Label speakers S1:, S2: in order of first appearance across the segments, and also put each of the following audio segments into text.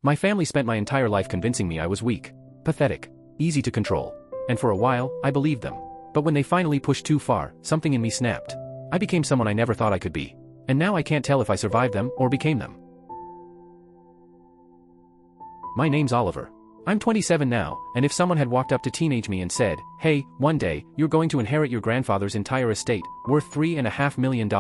S1: My family spent my entire life convincing me I was weak, pathetic, easy to control. And for a while, I believed them. But when they finally pushed too far, something in me snapped. I became someone I never thought I could be. And now I can't tell if I survived them or became them. My name's Oliver. I'm 27 now, and if someone had walked up to teenage me and said, "Hey, one day, you're going to inherit your grandfather's entire estate, worth $3.5 million,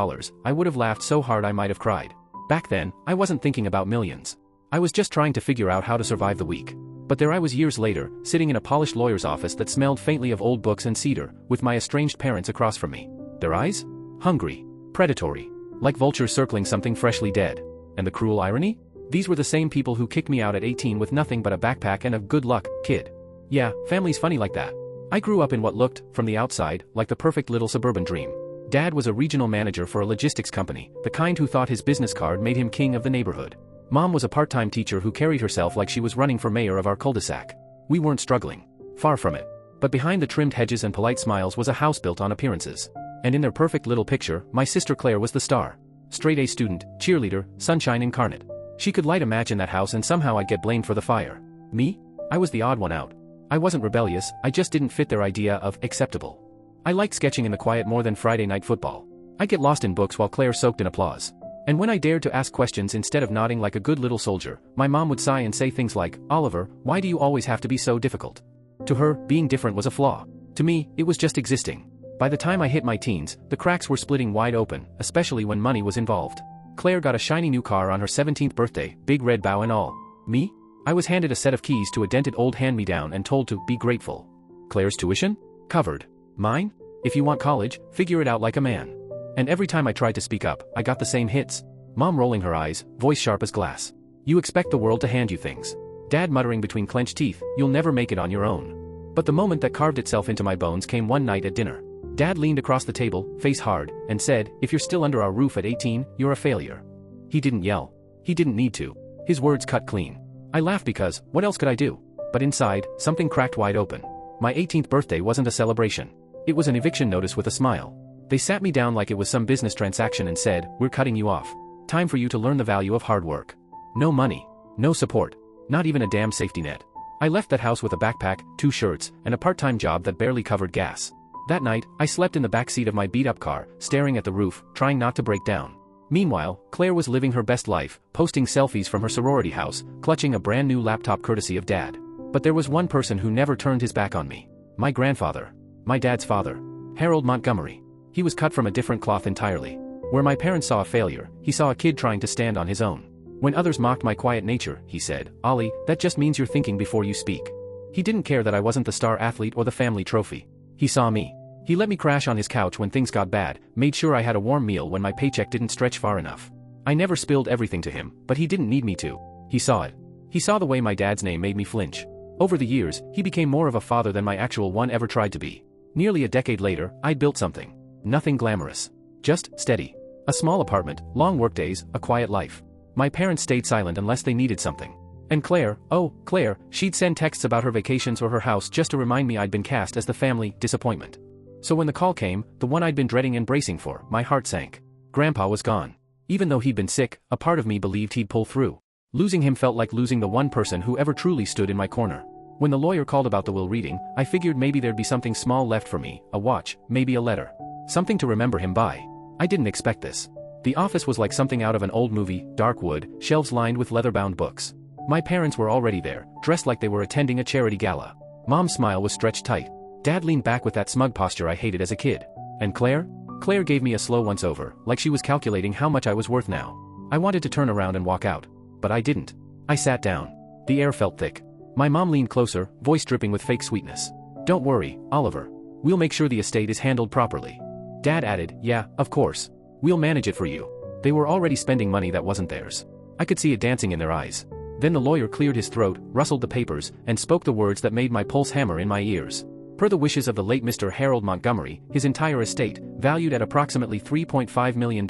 S1: I would have laughed so hard I might have cried. Back then, I wasn't thinking about millions. I was just trying to figure out how to survive the week. But there I was years later, sitting in a polished lawyer's office that smelled faintly of old books and cedar, with my estranged parents across from me. Their eyes? Hungry. Predatory. Like vultures circling something freshly dead. And the cruel irony? These were the same people who kicked me out at 18 with nothing but a backpack and a good luck, kid. Yeah, family's funny like that. I grew up in what looked, from the outside, like the perfect little suburban dream. Dad was a regional manager for a logistics company, the kind who thought his business card made him king of the neighborhood. Mom was a part-time teacher who carried herself like she was running for mayor of our cul-de-sac. We weren't struggling. Far from it. But behind the trimmed hedges and polite smiles was a house built on appearances. And in their perfect little picture, my sister Claire was the star. Straight-A student, cheerleader, sunshine incarnate. She could light a match in that house and somehow I'd get blamed for the fire. Me? I was the odd one out. I wasn't rebellious, I just didn't fit their idea of acceptable. I liked sketching in the quiet more than Friday night football. I'd get lost in books while Claire soaked in applause. And when I dared to ask questions instead of nodding like a good little soldier, my mom would sigh and say things like, "Oliver, why do you always have to be so difficult?" To her, being different was a flaw. To me, it was just existing. By the time I hit my teens, the cracks were splitting wide open, especially when money was involved. Claire got a shiny new car on her 17th birthday, big red bow and all. Me? I was handed a set of keys to a dented old hand-me-down and told to be grateful. Claire's tuition? Covered. Mine? If you want college, figure it out like a man. And every time I tried to speak up, I got the same hits. Mom rolling her eyes, voice sharp as glass. You expect the world to hand you things. Dad muttering between clenched teeth, you'll never make it on your own. But the moment that carved itself into my bones came one night at dinner. Dad leaned across the table, face hard, and said, "If you're still under our roof at 18, you're a failure." He didn't yell. He didn't need to. His words cut clean. I laughed because, what else could I do? But inside, something cracked wide open. My 18th birthday wasn't a celebration. It was an eviction notice with a smile. They sat me down like it was some business transaction and said, "We're cutting you off. Time for you to learn the value of hard work." No money. No support. Not even a damn safety net. I left that house with a backpack, 2 shirts, and a part-time job that barely covered gas. That night, I slept in the backseat of my beat-up car, staring at the roof, trying not to break down. Meanwhile, Claire was living her best life, posting selfies from her sorority house, clutching a brand new laptop courtesy of Dad. But there was one person who never turned his back on me. My grandfather. My dad's father. Harold Montgomery. He was cut from a different cloth entirely. Where my parents saw a failure, he saw a kid trying to stand on his own. When others mocked my quiet nature, he said, "Ollie, that just means you're thinking before you speak." He didn't care that I wasn't the star athlete or the family trophy. He saw me. He let me crash on his couch when things got bad, made sure I had a warm meal when my paycheck didn't stretch far enough. I never spilled everything to him, but he didn't need me to. He saw it. He saw the way my dad's name made me flinch. Over the years, he became more of a father than my actual one ever tried to be. Nearly a decade later, I'd built something. Nothing glamorous. Just steady. A small apartment, long workdays, a quiet life. My parents stayed silent unless they needed something. And Claire, oh, Claire, she'd send texts about her vacations or her house just to remind me I'd been cast as the family disappointment. So when the call came, the one I'd been dreading and bracing for, my heart sank. Grandpa was gone. Even though he'd been sick, a part of me believed he'd pull through. Losing him felt like losing the one person who ever truly stood in my corner. When the lawyer called about the will reading, I figured maybe there'd be something small left for me, a watch, maybe a letter. Something to remember him by. I didn't expect this. The office was like something out of an old movie, dark wood, shelves lined with leather-bound books. My parents were already there, dressed like they were attending a charity gala. Mom's smile was stretched tight. Dad leaned back with that smug posture I hated as a kid. And Claire? Claire gave me a slow once-over, like she was calculating how much I was worth now. I wanted to turn around and walk out. But I didn't. I sat down. The air felt thick. My mom leaned closer, voice dripping with fake sweetness. "Don't worry, Oliver. We'll make sure the estate is handled properly." Dad added, "Yeah, of course. We'll manage it for you." They were already spending money that wasn't theirs. I could see it dancing in their eyes. Then the lawyer cleared his throat, rustled the papers, and spoke the words that made my pulse hammer in my ears. Per the wishes of the late Mr. Harold Montgomery, his entire estate, valued at approximately $3.5 million,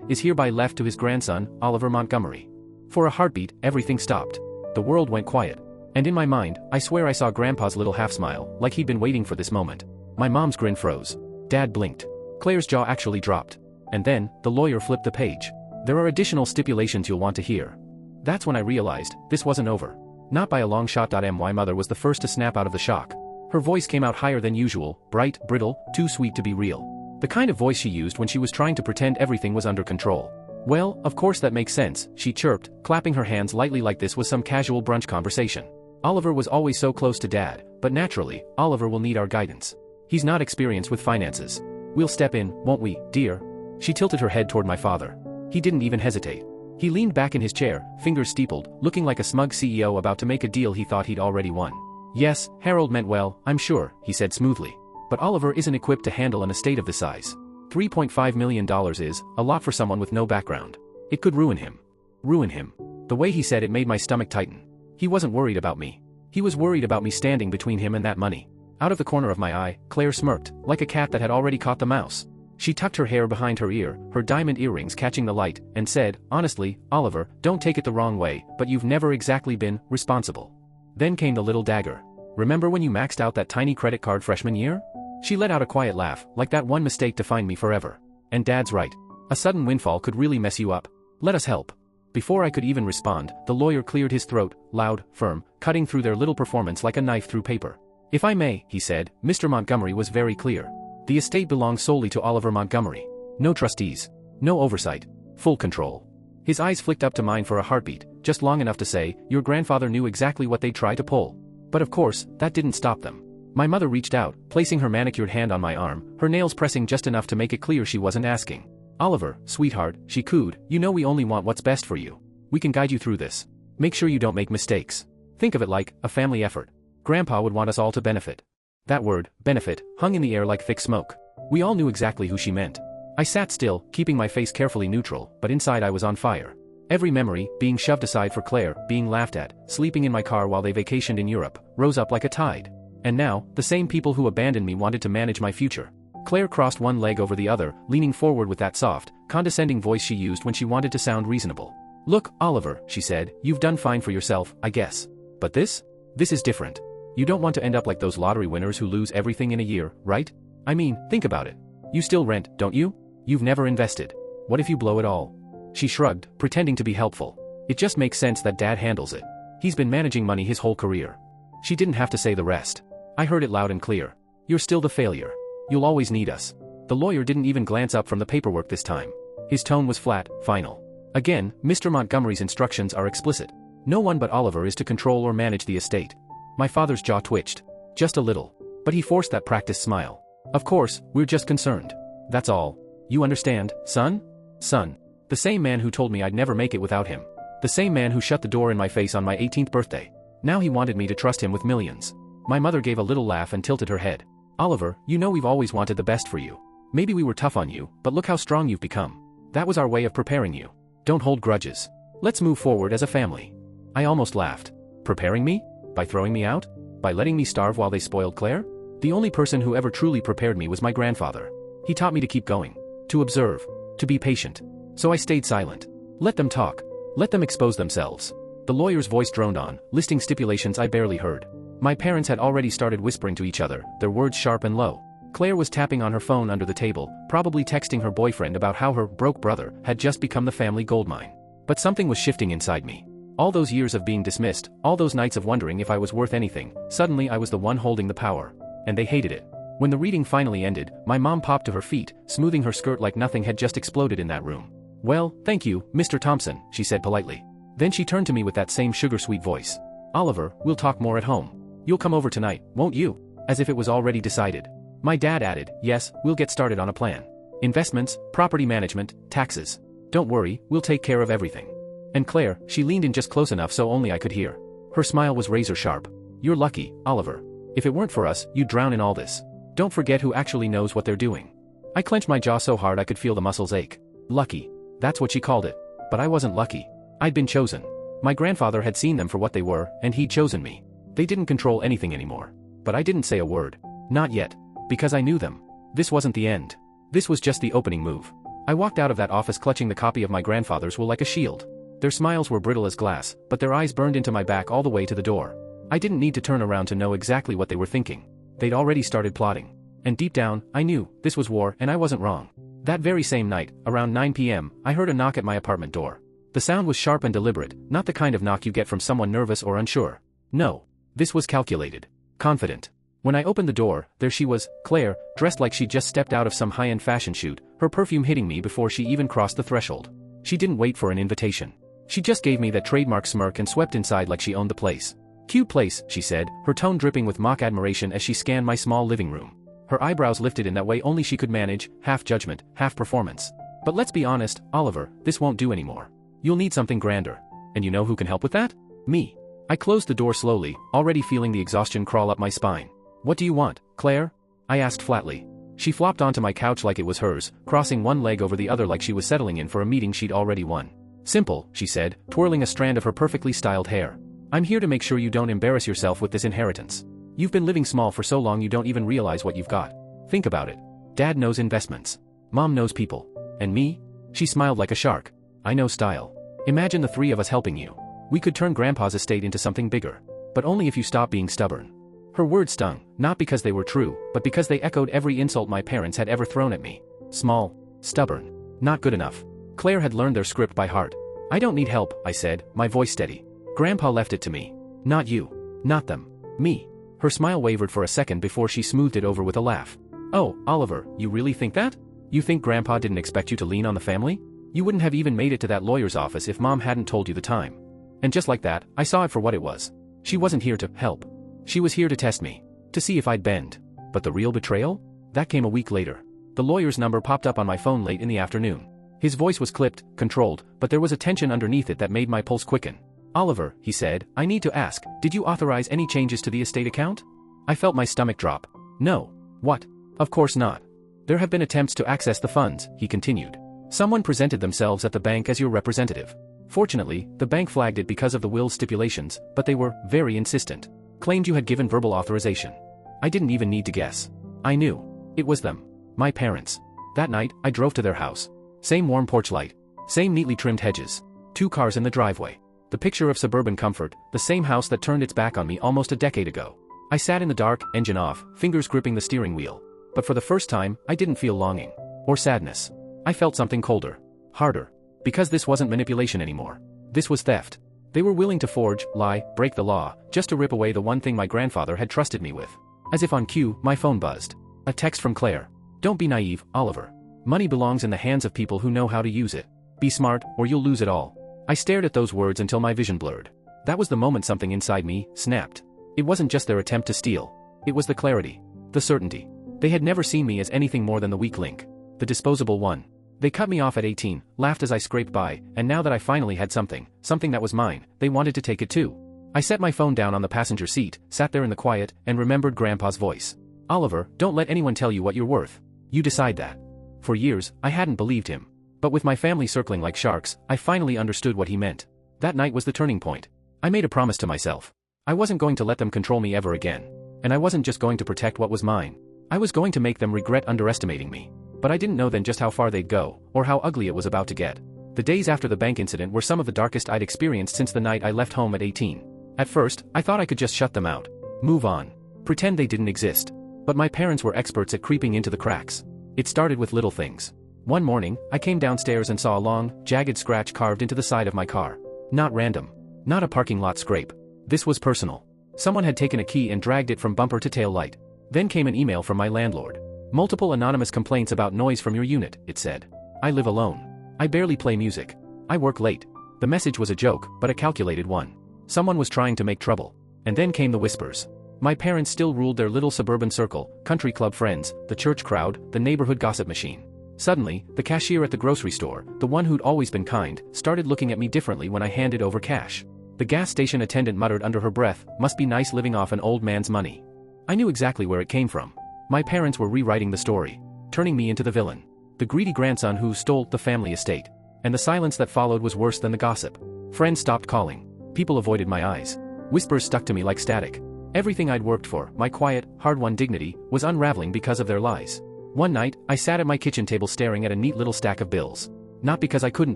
S1: is hereby left to his grandson, Oliver Montgomery. For a heartbeat, everything stopped. The world went quiet. And in my mind, I swear I saw Grandpa's little half-smile, like he'd been waiting for this moment. My mom's grin froze. Dad blinked. Claire's jaw actually dropped. And then, the lawyer flipped the page. "There are additional stipulations you'll want to hear." That's when I realized, this wasn't over. Not by a long shot. My mother was the first to snap out of the shock. Her voice came out higher than usual, bright, brittle, too sweet to be real. The kind of voice she used when she was trying to pretend everything was under control. Well, of course that makes sense, she chirped, clapping her hands lightly like this was some casual brunch conversation. Oliver was always so close to Dad, but naturally, Oliver will need our guidance. He's not experienced with finances. We'll step in, won't we, dear? She tilted her head toward my father. He didn't even hesitate. He leaned back in his chair, fingers steepled, looking like a smug CEO about to make a deal he thought he'd already won. Yes, Harold meant well, I'm sure, he said smoothly. But Oliver isn't equipped to handle an estate of this size. $3.5 million is a lot for someone with no background. It could ruin him. Ruin him. The way he said it made my stomach tighten. He wasn't worried about me. He was worried about me standing between him and that money. Out of the corner of my eye, Claire smirked, like a cat that had already caught the mouse. She tucked her hair behind her ear, her diamond earrings catching the light, and said, honestly, Oliver, don't take it the wrong way, but you've never exactly been responsible. Then came the little dagger. Remember when you maxed out that tiny credit card freshman year? She let out a quiet laugh, like that one mistake defined me forever. And Dad's right. A sudden windfall could really mess you up. Let us help. Before I could even respond, the lawyer cleared his throat, loud, firm, cutting through their little performance like a knife through paper. If I may, he said, Mr. Montgomery was very clear. The estate belongs solely to Oliver Montgomery. No trustees. No oversight. Full control. His eyes flicked up to mine for a heartbeat, just long enough to say, your grandfather knew exactly what they'd try to pull. But of course, that didn't stop them. My mother reached out, placing her manicured hand on my arm, her nails pressing just enough to make it clear she wasn't asking. Oliver, sweetheart, she cooed, you know we only want what's best for you. We can guide you through this. Make sure you don't make mistakes. Think of it like a family effort. Grandpa would want us all to benefit. That word, benefit, hung in the air like thick smoke. We all knew exactly who she meant. I sat still, keeping my face carefully neutral, but inside I was on fire. Every memory, being shoved aside for Claire, being laughed at, sleeping in my car while they vacationed in Europe, rose up like a tide. And now, the same people who abandoned me wanted to manage my future. Claire crossed one leg over the other, leaning forward with that soft, condescending voice she used when she wanted to sound reasonable. Look, Oliver, she said, you've done fine for yourself, I guess. But this? This is different. You don't want to end up like those lottery winners who lose everything in a year, right? I mean, think about it. You still rent, don't you? You've never invested. What if you blow it all? She shrugged, pretending to be helpful. It just makes sense that Dad handles it. He's been managing money his whole career. She didn't have to say the rest. I heard it loud and clear. You're still the failure. You'll always need us. The lawyer didn't even glance up from the paperwork this time. His tone was flat, final. Again, Mr. Montgomery's instructions are explicit. No one but Oliver is to control or manage the estate. My father's jaw twitched. Just a little. But he forced that practiced smile. Of course, we're just concerned. That's all. You understand, son? Son. The same man who told me I'd never make it without him. The same man who shut the door in my face on my 18th birthday. Now he wanted me to trust him with millions. My mother gave a little laugh and tilted her head. Oliver, you know we've always wanted the best for you. Maybe we were tough on you, but look how strong you've become. That was our way of preparing you. Don't hold grudges. Let's move forward as a family. I almost laughed. Preparing me? By throwing me out? By letting me starve while they spoiled Claire? The only person who ever truly prepared me was my grandfather. He taught me to keep going. To observe. To be patient. So I stayed silent. Let them talk. Let them expose themselves. The lawyer's voice droned on, listing stipulations I barely heard. My parents had already started whispering to each other, their words sharp and low. Claire was tapping on her phone under the table, probably texting her boyfriend about how her broke brother had just become the family goldmine. But something was shifting inside me. All those years of being dismissed, all those nights of wondering if I was worth anything, suddenly I was the one holding the power. And they hated it. When the reading finally ended, my mom popped to her feet, smoothing her skirt like nothing had just exploded in that room. Well, thank you, Mr. Thompson, she said politely. Then she turned to me with that same sugar-sweet voice. Oliver, we'll talk more at home. You'll come over tonight, won't you? As if it was already decided. My dad added, yes, we'll get started on a plan. Investments, property management, taxes. Don't worry, we'll take care of everything. And Claire, she leaned in just close enough so only I could hear. Her smile was razor sharp. You're lucky, Oliver. If it weren't for us, you'd drown in all this. Don't forget who actually knows what they're doing. I clenched my jaw so hard I could feel the muscles ache. Lucky. That's what she called it. But I wasn't lucky. I'd been chosen. My grandfather had seen them for what they were, and he'd chosen me. They didn't control anything anymore. But I didn't say a word. Not yet. Because I knew them. This wasn't the end. This was just the opening move. I walked out of that office clutching the copy of my grandfather's will like a shield. Their smiles were brittle as glass, but their eyes burned into my back all the way to the door. I didn't need to turn around to know exactly what they were thinking. They'd already started plotting. And deep down, I knew, this was war and I wasn't wrong. That very same night, around 9 p.m., I heard a knock at my apartment door. The sound was sharp and deliberate, not the kind of knock you get from someone nervous or unsure. No. This was calculated. Confident. When I opened the door, there she was, Claire, dressed like she'd just stepped out of some high-end fashion shoot, her perfume hitting me before she even crossed the threshold. She didn't wait for an invitation. She just gave me that trademark smirk and swept inside like she owned the place. "Cute place," she said, her tone dripping with mock admiration as she scanned my small living room. Her eyebrows lifted in that way only she could manage, half judgment, half performance. "But let's be honest, Oliver, this won't do anymore. You'll need something grander. And you know who can help with that? Me." I closed the door slowly, already feeling the exhaustion crawl up my spine. "What do you want, Claire?" I asked flatly. She flopped onto my couch like it was hers, crossing one leg over the other like she was settling in for a meeting she'd already won. "Simple," she said, twirling a strand of her perfectly styled hair. "I'm here to make sure you don't embarrass yourself with this inheritance. You've been living small for so long you don't even realize what you've got. Think about it. Dad knows investments. Mom knows people. And me?" She smiled like a shark. "I know style. Imagine the three of us helping you. We could turn Grandpa's estate into something bigger. But only if you stop being stubborn." Her words stung, not because they were true, but because they echoed every insult my parents had ever thrown at me. Small. Stubborn. Not good enough. Claire had learned their script by heart. "I don't need help," I said, my voice steady. "Grandpa left it to me. Not you. Not them. Me." Her smile wavered for a second before she smoothed it over with a laugh. "Oh, Oliver, you really think that? You think Grandpa didn't expect you to lean on the family? You wouldn't have even made it to that lawyer's office if Mom hadn't told you the time." And just like that, I saw it for what it was. She wasn't here to help. She was here to test me. To see if I'd bend. But the real betrayal? That came a week later. The lawyer's number popped up on my phone late in the afternoon. His voice was clipped, controlled, but there was a tension underneath it that made my pulse quicken. "Oliver," he said, "I need to ask, did you authorize any changes to the estate account?" I felt my stomach drop. "No." "What?" "Of course not. There have been attempts to access the funds," he continued. "Someone presented themselves at the bank as your representative. Fortunately, the bank flagged it because of the will's stipulations, but they were very insistent. Claimed you had given verbal authorization. I didn't even need to guess. I knew. It was them. My parents. That night, I drove to their house. Same warm porch light. Same neatly trimmed hedges. 2 cars in the driveway. The picture of suburban comfort, the same house that turned its back on me almost a decade ago. I sat in the dark, engine off, fingers gripping the steering wheel. But for the first time, I didn't feel longing. Or sadness. I felt something colder. Harder. Because this wasn't manipulation anymore. This was theft. They were willing to forge, lie, break the law, just to rip away the one thing my grandfather had trusted me with. As if on cue, my phone buzzed. A text from Claire. "Don't be naive, Oliver. Money belongs in the hands of people who know how to use it. Be smart, or you'll lose it all." I stared at those words until my vision blurred. That was the moment something inside me snapped. It wasn't just their attempt to steal. It was the clarity. The certainty. They had never seen me as anything more than the weak link. The disposable one. They cut me off at 18, laughed as I scraped by, and now that I finally had something that was mine, they wanted to take it too. I set my phone down on the passenger seat, sat there in the quiet, and remembered Grandpa's voice. "Oliver, don't let anyone tell you what you're worth. You decide that." For years, I hadn't believed him. But with my family circling like sharks, I finally understood what he meant. That night was the turning point. I made a promise to myself. I wasn't going to let them control me ever again. And I wasn't just going to protect what was mine. I was going to make them regret underestimating me. But I didn't know then just how far they'd go, or how ugly it was about to get. The days after the bank incident were some of the darkest I'd experienced since the night I left home at 18. At first, I thought I could just shut them out. Move on. Pretend they didn't exist. But my parents were experts at creeping into the cracks. It started with little things. One morning, I came downstairs and saw a long, jagged scratch carved into the side of my car. Not random. Not a parking lot scrape. This was personal. Someone had taken a key and dragged it from bumper to tail light. Then came an email from my landlord. "Multiple anonymous complaints about noise from your unit," it said. "I live alone. I barely play music. I work late." The message was a joke, but a calculated one. Someone was trying to make trouble. And then came the whispers. My parents still ruled their little suburban circle, country club friends, the church crowd, the neighborhood gossip machine. Suddenly, the cashier at the grocery store, the one who'd always been kind, started looking at me differently when I handed over cash. The gas station attendant muttered under her breath, "Must be nice living off an old man's money." I knew exactly where it came from. My parents were rewriting the story, turning me into the villain. The greedy grandson who stole the family estate. And the silence that followed was worse than the gossip. Friends stopped calling. People avoided my eyes. Whispers stuck to me like static. Everything I'd worked for, my quiet, hard-won dignity, was unraveling because of their lies. One night, I sat at my kitchen table staring at a neat little stack of bills. Not because I couldn't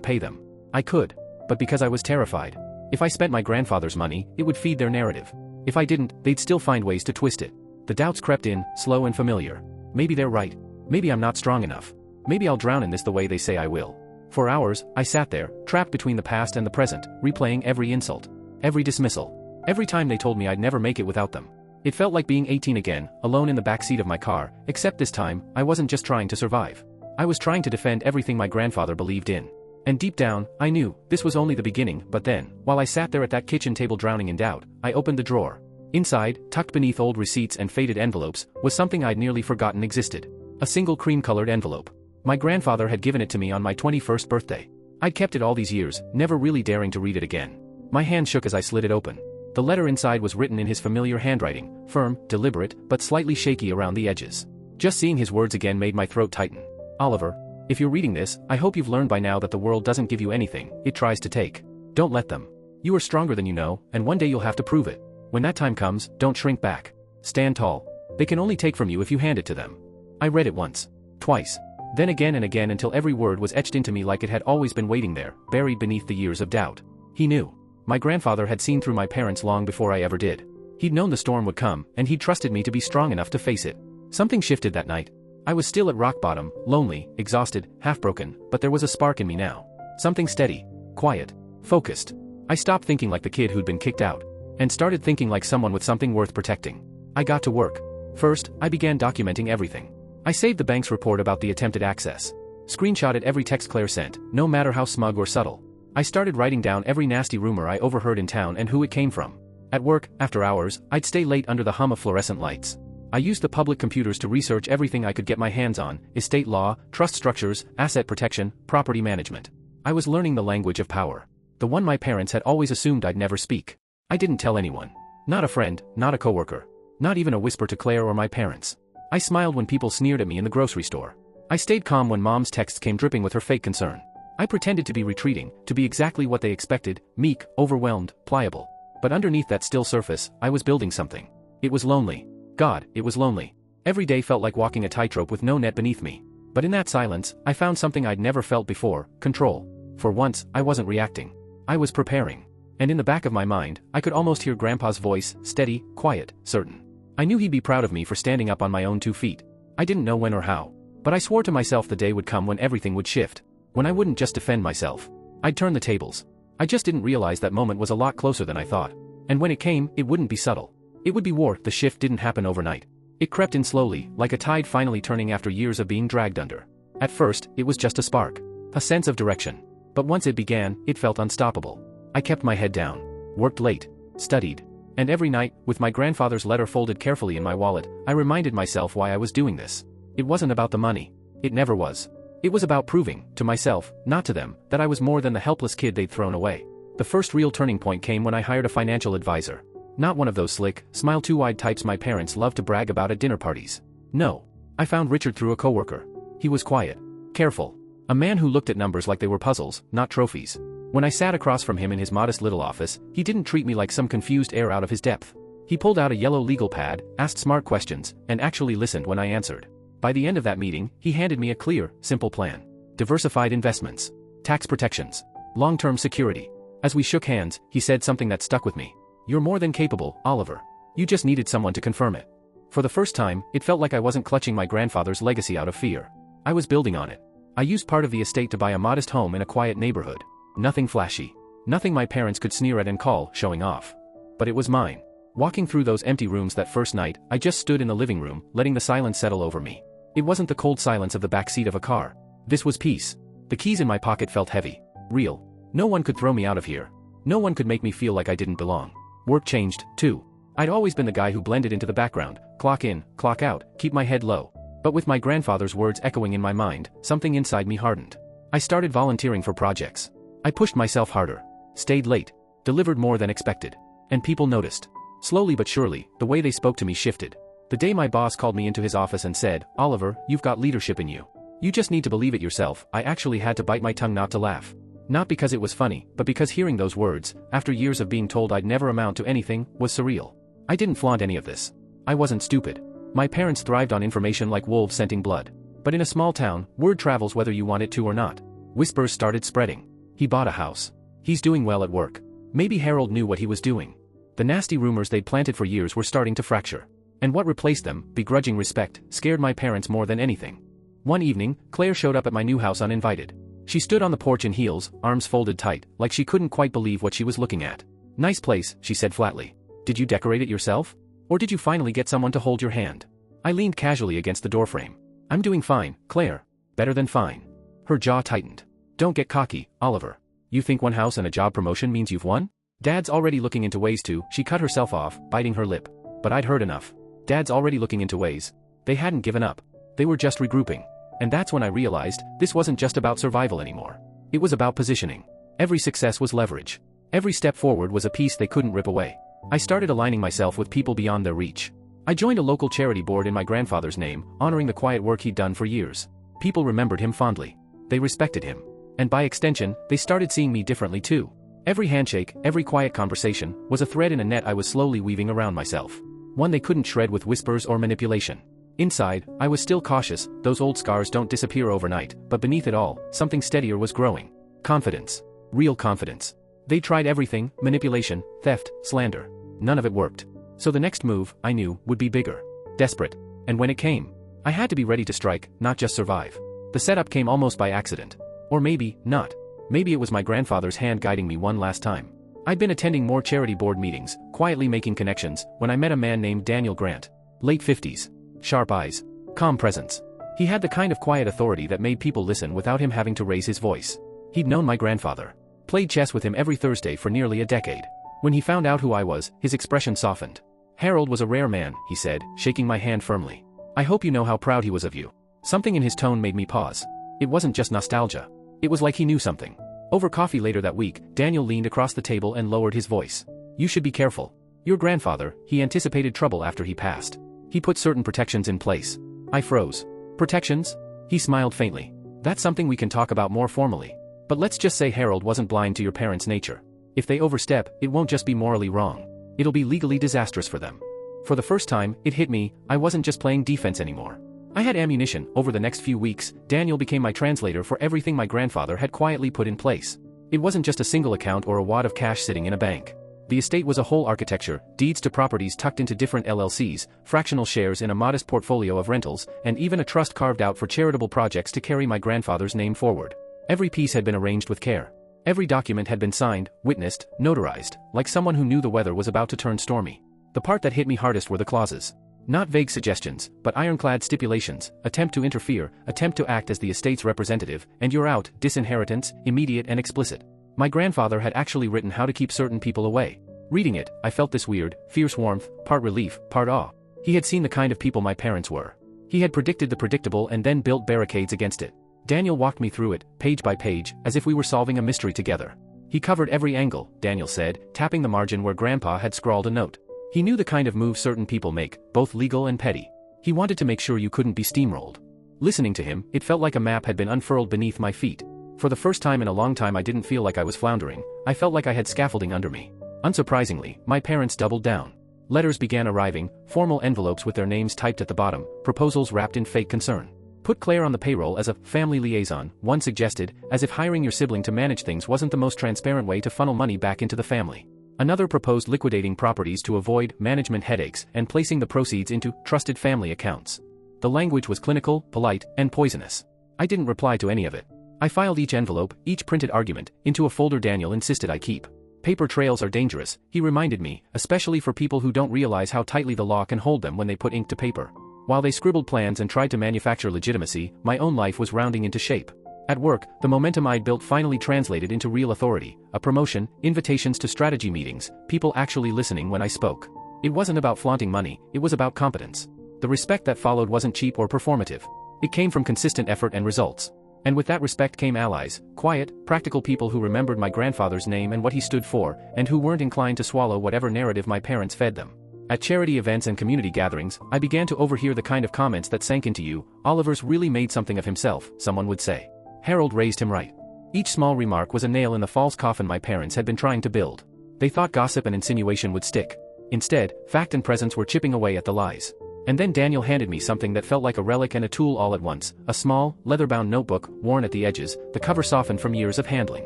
S1: pay them. I could. But because I was terrified. If I spent my grandfather's money, it would feed their narrative. If I didn't, they'd still find ways to twist it. The doubts crept in, slow and familiar. Maybe they're right. Maybe I'm not strong enough. Maybe I'll drown in this the way they say I will. For hours, I sat there, trapped between the past and the present, replaying every insult, every dismissal, every time they told me I'd never make it without them. It felt like being 18 again, alone in the backseat of my car, except this time, I wasn't just trying to survive. I was trying to defend everything my grandfather believed in. And deep down, I knew, this was only the beginning, but then, while I sat there at that kitchen table drowning in doubt, I opened the drawer. Inside, tucked beneath old receipts and faded envelopes, was something I'd nearly forgotten existed. A single cream-colored envelope. My grandfather had given it to me on my 21st birthday. I'd kept it all these years, never really daring to read it again. My hand shook as I slid it open. The letter inside was written in his familiar handwriting, firm, deliberate, but slightly shaky around the edges. Just seeing his words again made my throat tighten. Oliver, if you're reading this, I hope you've learned by now that the world doesn't give you anything it tries to take. Don't let them. You are stronger than you know, and one day you'll have to prove it. When that time comes, don't shrink back. Stand tall. They can only take from you if you hand it to them. I read it once. Twice. Then again and again until every word was etched into me like it had always been waiting there, buried beneath the years of doubt. He knew. My grandfather had seen through my parents long before I ever did. He'd known the storm would come, and he'd trusted me to be strong enough to face it. Something shifted that night. I was still at rock bottom, lonely, exhausted, half-broken, but there was a spark in me now. Something steady, quiet, focused. I stopped thinking like the kid who'd been kicked out, and started thinking like someone with something worth protecting. I got to work. First, I began documenting everything. I saved the bank's report about the attempted access. Screenshotted every text Claire sent, no matter how smug or subtle. I started writing down every nasty rumor I overheard in town and who it came from. At work, after hours, I'd stay late under the hum of fluorescent lights. I used the public computers to research everything I could get my hands on: estate law, trust structures, asset protection, property management. I was learning the language of power. The one my parents had always assumed I'd never speak. I didn't tell anyone. Not a friend, not a coworker. Not even a whisper to Claire or my parents. I smiled when people sneered at me in the grocery store. I stayed calm when Mom's texts came dripping with her fake concern. I pretended to be retreating, to be exactly what they expected, meek, overwhelmed, pliable. But underneath that still surface, I was building something. It was lonely. God, it was lonely. Every day felt like walking a tightrope with no net beneath me. But in that silence, I found something I'd never felt before: control. For once, I wasn't reacting. I was preparing. And in the back of my mind, I could almost hear Grandpa's voice, steady, quiet, certain. I knew he'd be proud of me for standing up on my own 2 feet. I didn't know when or how. But I swore to myself the day would come when everything would shift. When I wouldn't just defend myself. I'd turn the tables. I just didn't realize that moment was a lot closer than I thought. And when it came, it wouldn't be subtle. It would be war. The shift didn't happen overnight. It crept in slowly, like a tide finally turning after years of being dragged under. At first, it was just a spark. A sense of direction. But once it began, it felt unstoppable. I kept my head down. Worked late. Studied. And every night, with my grandfather's letter folded carefully in my wallet, I reminded myself why I was doing this. It wasn't about the money. It never was. It was about proving, to myself, not to them, that I was more than the helpless kid they'd thrown away. The first real turning point came when I hired a financial advisor. Not one of those slick, smile-too-wide types my parents loved to brag about at dinner parties. No. I found Richard through a coworker. He was quiet. Careful. A man who looked at numbers like they were puzzles, not trophies. When I sat across from him in his modest little office, he didn't treat me like some confused heir out of his depth. He pulled out a yellow legal pad, asked smart questions, and actually listened when I answered. By the end of that meeting, he handed me a clear, simple plan. Diversified investments. Tax protections. Long-term security. As we shook hands, he said something that stuck with me. "You're more than capable, Oliver. You just needed someone to confirm it." For the first time, it felt like I wasn't clutching my grandfather's legacy out of fear. I was building on it. I used part of the estate to buy a modest home in a quiet neighborhood. Nothing flashy. Nothing my parents could sneer at and call showing off. But it was mine. Walking through those empty rooms that first night, I just stood in the living room, letting the silence settle over me. It wasn't the cold silence of the backseat of a car. This was peace. The keys in my pocket felt heavy. Real. No one could throw me out of here. No one could make me feel like I didn't belong. Work changed, too. I'd always been the guy who blended into the background, clock in, clock out, keep my head low. But with my grandfather's words echoing in my mind, something inside me hardened. I started volunteering for projects. I pushed myself harder. Stayed late. Delivered more than expected. And people noticed. Slowly but surely, the way they spoke to me shifted. The day my boss called me into his office and said, "Oliver, you've got leadership in you. You just need to believe it yourself," I actually had to bite my tongue not to laugh. Not because it was funny, but because hearing those words, after years of being told I'd never amount to anything, was surreal. I didn't flaunt any of this. I wasn't stupid. My parents thrived on information like wolves scenting blood. But in a small town, word travels whether you want it to or not. Whispers started spreading. He bought a house. He's doing well at work. Maybe Harold knew what he was doing. The nasty rumors they'd planted for years were starting to fracture. And what replaced them, begrudging respect, scared my parents more than anything. One evening, Claire showed up at my new house uninvited. She stood on the porch in heels, arms folded tight, like she couldn't quite believe what she was looking at. "Nice place," she said flatly. "Did you decorate it yourself? Or did you finally get someone to hold your hand?" I leaned casually against the doorframe. "I'm doing fine, Claire. Better than fine." Her jaw tightened. "Don't get cocky, Oliver. You think one house and a job promotion means you've won? Dad's already looking into ways to." She cut herself off, biting her lip. But I'd heard enough. Dad's already looking into ways. They hadn't given up. They were just regrouping. And that's when I realized, this wasn't just about survival anymore. It was about positioning. Every success was leverage. Every step forward was a piece they couldn't rip away. I started aligning myself with people beyond their reach. I joined a local charity board in my grandfather's name, honoring the quiet work he'd done for years. People remembered him fondly. They respected him. And by extension, they started seeing me differently too. Every handshake, every quiet conversation, was a thread in a net I was slowly weaving around myself. One they couldn't shred with whispers or manipulation. Inside, I was still cautious. Those old scars don't disappear overnight, but beneath it all, something steadier was growing. Confidence. Real confidence. They tried everything: manipulation, theft, slander. None of it worked. So the next move, I knew, would be bigger. Desperate. And when it came, I had to be ready to strike, not just survive. The setup came almost by accident. Or maybe, not. Maybe it was my grandfather's hand guiding me one last time. I'd been attending more charity board meetings, quietly making connections, when I met a man named Daniel Grant. Late 50s. Sharp eyes. Calm presence. He had the kind of quiet authority that made people listen without him having to raise his voice. He'd known my grandfather. Played chess with him every Thursday for nearly a decade. When he found out who I was, his expression softened. "Harold was a rare man," he said, shaking my hand firmly. "I hope you know how proud he was of you." Something in his tone made me pause. It wasn't just nostalgia. It was like he knew something. Over coffee later that week, Daniel leaned across the table and lowered his voice. "You should be careful. Your grandfather, he anticipated trouble after he passed. He put certain protections in place." I froze. "Protections?" He smiled faintly. "That's something we can talk about more formally. But let's just say Harold wasn't blind to your parents' nature. If they overstep, it won't just be morally wrong. It'll be legally disastrous for them." For the first time, it hit me, I wasn't just playing defense anymore. I had ammunition. Over the next few weeks, Daniel became my translator for everything my grandfather had quietly put in place. It wasn't just a single account or a wad of cash sitting in a bank. The estate was a whole architecture: deeds to properties tucked into different LLCs, fractional shares in a modest portfolio of rentals, and even a trust carved out for charitable projects to carry my grandfather's name forward. Every piece had been arranged with care. Every document had been signed, witnessed, notarized, like someone who knew the weather was about to turn stormy. The part that hit me hardest were the clauses. Not vague suggestions, but ironclad stipulations: attempt to interfere, attempt to act as the estate's representative, and you're out, disinheritance, immediate and explicit. My grandfather had actually written how to keep certain people away. Reading it, I felt this weird, fierce warmth, part relief, part awe. He had seen the kind of people my parents were. He had predicted the predictable and then built barricades against it. Daniel walked me through it, page by page, as if we were solving a mystery together. He covered every angle, Daniel said, tapping the margin where Grandpa had scrawled a note. He knew the kind of moves certain people make, both legal and petty. He wanted to make sure you couldn't be steamrolled. Listening to him, it felt like a map had been unfurled beneath my feet. For the first time in a long time I didn't feel like I was floundering. I felt like I had scaffolding under me. Unsurprisingly, my parents doubled down. Letters began arriving, formal envelopes with their names typed at the bottom, proposals wrapped in fake concern. "Put Claire on the payroll as a family liaison," one suggested, as if hiring your sibling to manage things wasn't the most transparent way to funnel money back into the family. Another proposed liquidating properties to avoid management headaches and placing the proceeds into trusted family accounts. The language was clinical, polite, and poisonous. I didn't reply to any of it. I filed each envelope, each printed argument, into a folder Daniel insisted I keep. "Paper trails are dangerous," he reminded me, "especially for people who don't realize how tightly the law can hold them when they put ink to paper." While they scribbled plans and tried to manufacture legitimacy, my own life was rounding into shape. At work, the momentum I'd built finally translated into real authority: a promotion, invitations to strategy meetings, people actually listening when I spoke. It wasn't about flaunting money, it was about competence. The respect that followed wasn't cheap or performative. It came from consistent effort and results. And with that respect came allies, quiet, practical people who remembered my grandfather's name and what he stood for, and who weren't inclined to swallow whatever narrative my parents fed them. At charity events and community gatherings, I began to overhear the kind of comments that sank into you. "Oliver's really made something of himself," someone would say. "Harold raised him right." Each small remark was a nail in the false coffin my parents had been trying to build. They thought gossip and insinuation would stick. Instead, fact and presence were chipping away at the lies. And then Daniel handed me something that felt like a relic and a tool all at once: a small, leather-bound notebook, worn at the edges, the cover softened from years of handling.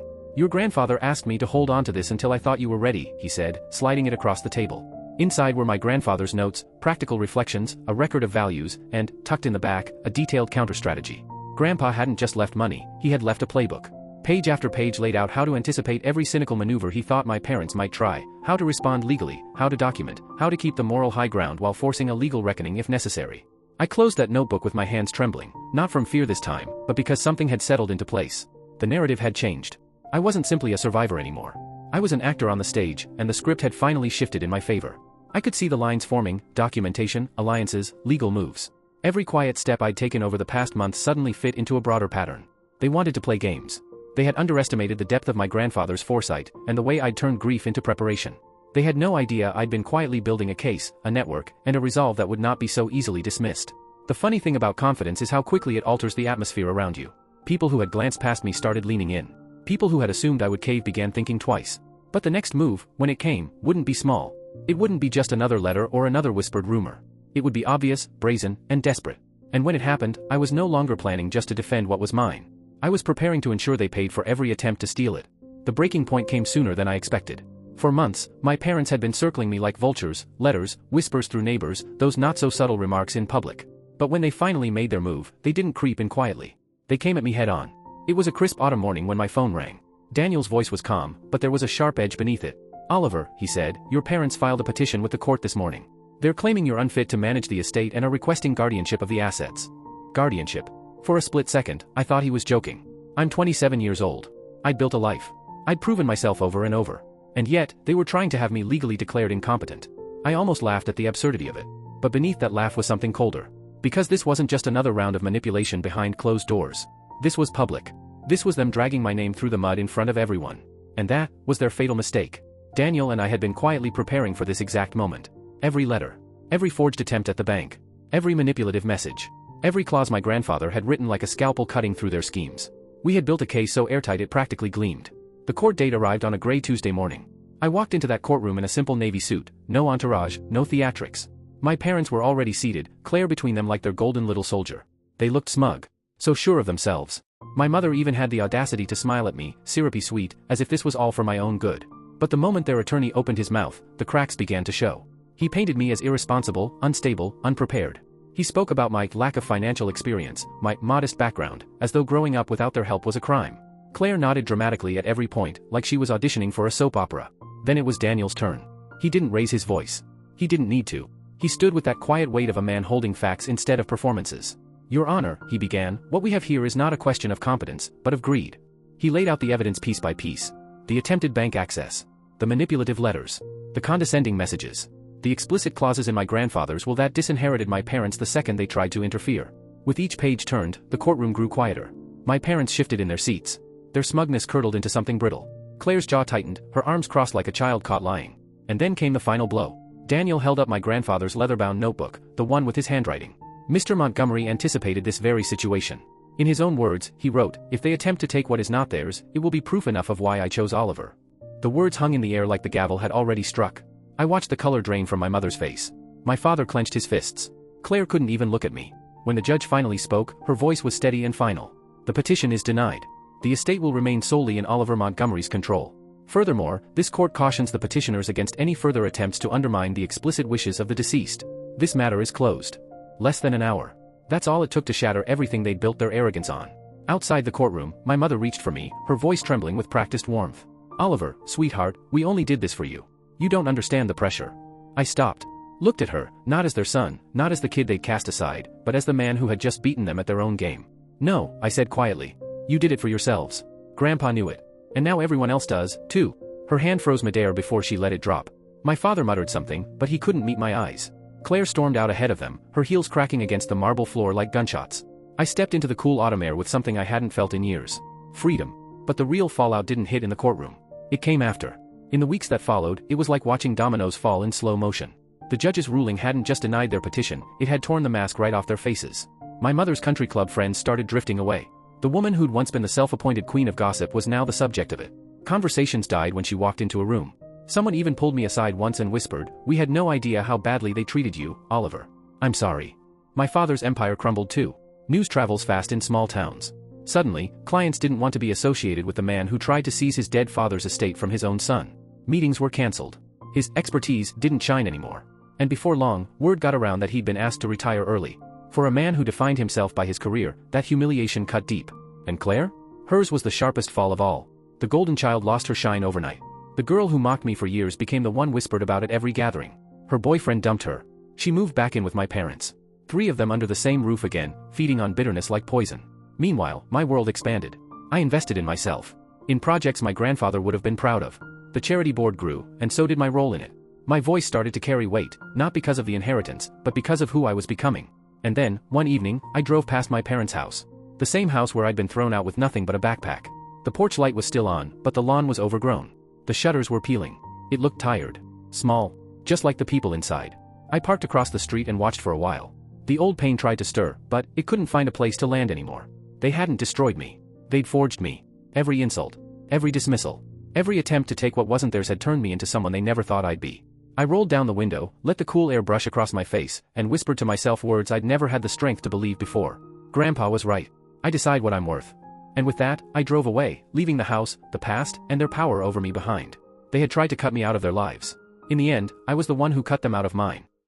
S1: "Your grandfather asked me to hold on to this until I thought you were ready," he said, sliding it across the table. Inside were my grandfather's notes, practical reflections, a record of values, and, tucked in the back, a detailed counter-strategy. Grandpa hadn't just left money, he had left a playbook. Page after page laid out how to anticipate every cynical maneuver he thought my parents might try, how to respond legally, how to document, how to keep the moral high ground while forcing a legal reckoning if necessary. I closed that notebook with my hands trembling, not from fear this time, but because something had settled into place. The narrative had changed. I wasn't simply a survivor anymore. I was an actor on the stage, and the script had finally shifted in my favor. I could see the lines forming: documentation, alliances, legal moves. Every quiet step I'd taken over the past month suddenly fit into a broader pattern. They wanted to play games. They had underestimated the depth of my grandfather's foresight, and the way I'd turned grief into preparation. They had no idea I'd been quietly building a case, a network, and a resolve that would not be so easily dismissed. The funny thing about confidence is how quickly it alters the atmosphere around you. People who had glanced past me started leaning in. People who had assumed I would cave began thinking twice. But the next move, when it came, wouldn't be small. It wouldn't be just another letter or another whispered rumor. It would be obvious, brazen, and desperate. And when it happened, I was no longer planning just to defend what was mine. I was preparing to ensure they paid for every attempt to steal it. The breaking point came sooner than I expected. For months, my parents had been circling me like vultures, letters, whispers through neighbors, those not-so-subtle remarks in public. But when they finally made their move, they didn't creep in quietly. They came at me head-on. It was a crisp autumn morning when my phone rang. Daniel's voice was calm, but there was a sharp edge beneath it. "Oliver," he said, "your parents filed a petition with the court this morning. They're claiming you're unfit to manage the estate and are requesting guardianship of the assets." Guardianship. For a split second, I thought he was joking. I'm 27 years old. I'd built a life. I'd proven myself over and over. And yet, they were trying to have me legally declared incompetent. I almost laughed at the absurdity of it. But beneath that laugh was something colder. Because this wasn't just another round of manipulation behind closed doors. This was public. This was them dragging my name through the mud in front of everyone. And that was their fatal mistake. Daniel and I had been quietly preparing for this exact moment. Every letter. Every forged attempt at the bank. Every manipulative message. Every clause my grandfather had written like a scalpel cutting through their schemes. We had built a case so airtight it practically gleamed. The court date arrived on a gray Tuesday morning. I walked into that courtroom in a simple navy suit, no entourage, no theatrics. My parents were already seated, Claire between them like their golden little soldier. They looked smug. So sure of themselves. My mother even had the audacity to smile at me, syrupy sweet, as if this was all for my own good. But the moment their attorney opened his mouth, the cracks began to show. He painted me as irresponsible, unstable, unprepared. He spoke about my lack of financial experience, my modest background, as though growing up without their help was a crime. Claire nodded dramatically at every point, like she was auditioning for a soap opera. Then it was Daniel's turn. He didn't raise his voice. He didn't need to. He stood with that quiet weight of a man holding facts instead of performances. "Your Honor," he began, "what we have here is not a question of competence, but of greed." He laid out the evidence piece by piece. The attempted bank access. The manipulative letters. The condescending messages. The explicit clauses in my grandfather's will that disinherited my parents the second they tried to interfere. With each page turned, the courtroom grew quieter. My parents shifted in their seats. Their smugness curdled into something brittle. Claire's jaw tightened, her arms crossed like a child caught lying. And then came the final blow. Daniel held up my grandfather's leather-bound notebook, the one with his handwriting. Mr. Montgomery anticipated this very situation. In his own words, he wrote, "If they attempt to take what is not theirs, it will be proof enough of why I chose Oliver." The words hung in the air like the gavel had already struck. I watched the color drain from my mother's face. My father clenched his fists. Claire couldn't even look at me. When the judge finally spoke, her voice was steady and final. "The petition is denied. The estate will remain solely in Oliver Montgomery's control. Furthermore, this court cautions the petitioners against any further attempts to undermine the explicit wishes of the deceased. This matter is closed." Less than an hour. That's all it took to shatter everything they'd built their arrogance on. Outside the courtroom, my mother reached for me, her voice trembling with practiced warmth. "Oliver, sweetheart, we only did this for you. You don't understand the pressure." I stopped. Looked at her, not as their son, not as the kid they'd cast aside, but as the man who had just beaten them at their own game. "No," I said quietly. "You did it for yourselves. Grandpa knew it. And now everyone else does, too." Her hand froze midair before she let it drop. My father muttered something, but he couldn't meet my eyes. Claire stormed out ahead of them, her heels cracking against the marble floor like gunshots. I stepped into the cool autumn air with something I hadn't felt in years. Freedom. But the real fallout didn't hit in the courtroom. It came after. In the weeks that followed, it was like watching dominoes fall in slow motion. The judge's ruling hadn't just denied their petition, it had torn the mask right off their faces. My mother's country club friends started drifting away. The woman who'd once been the self-appointed queen of gossip was now the subject of it. Conversations died when she walked into a room. Someone even pulled me aside once and whispered, "We had no idea how badly they treated you, Oliver." "I'm sorry." My father's empire crumbled too. News travels fast in small towns. Suddenly, clients didn't want to be associated with the man who tried to seize his dead father's estate from his own son. Meetings were cancelled. His expertise didn't shine anymore. And before long, word got around that he'd been asked to retire early. For a man who defined himself by his career, that humiliation cut deep. And Claire? Hers was the sharpest fall of all. The golden child lost her shine overnight. The girl who mocked me for years became the one whispered about at every gathering. Her boyfriend dumped her. She moved back in with my parents. 3 of them under the same roof again, feeding on bitterness like poison. Meanwhile, my world expanded. I invested in myself. In projects my grandfather would have been proud of. The charity board grew, and so did my role in it. My voice started to carry weight, not because of the inheritance, but because of who I was becoming. And then, one evening, I drove past my parents' house. The same house where I'd been thrown out with nothing but a backpack. The porch light was still on, but the lawn was overgrown. The shutters were peeling. It looked tired. Small. Just like the people inside. I parked across the street and watched for a while. The old pain tried to stir, but it couldn't find a place to land anymore. They hadn't destroyed me. They'd forged me. Every insult. Every dismissal. Every attempt to take what wasn't theirs had turned me into someone they never thought I'd be. I rolled down the window, let the cool air brush across my face, and whispered to myself words I'd never had the strength to believe before. Grandpa was right. I decide what I'm worth. And with that, I drove away, leaving the house, the past, and their power over me behind. They had tried to cut me out of their lives. In the end, I was the one who cut them out of mine.